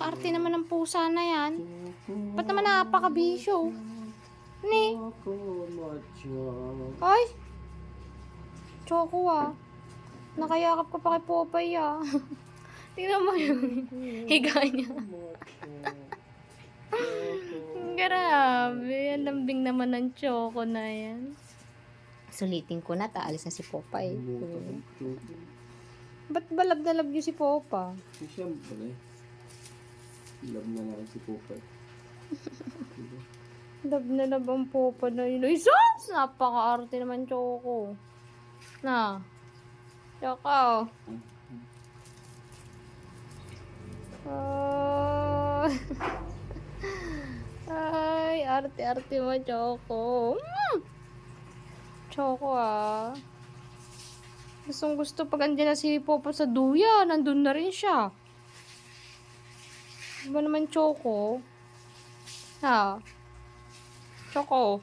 Napaka-arte naman ng pusa na yan. Ba't naman napaka-bisyo? Ni? Ay! Choco ah. Nakayakap ka pa kay Popeye ah. Tingnan mo yun. Higa niya. Grabe. Ang lambing naman ng Choco na yan. Sulitin ko na. Taalis na si Popeye. Ba't ba love na love niyo si Popa? Siyempre. Love na lang si Popeye. Love na love ang Popa na yun. Ay, sus! Napaka-arte naman Choco. Na. Choco. Ay, arte-arte mo, Choco. Choco, ah. Gustong gusto pag andyan na si Popo sa duya, nandun na rin siya. Diba naman, Choco? Ha? Choco.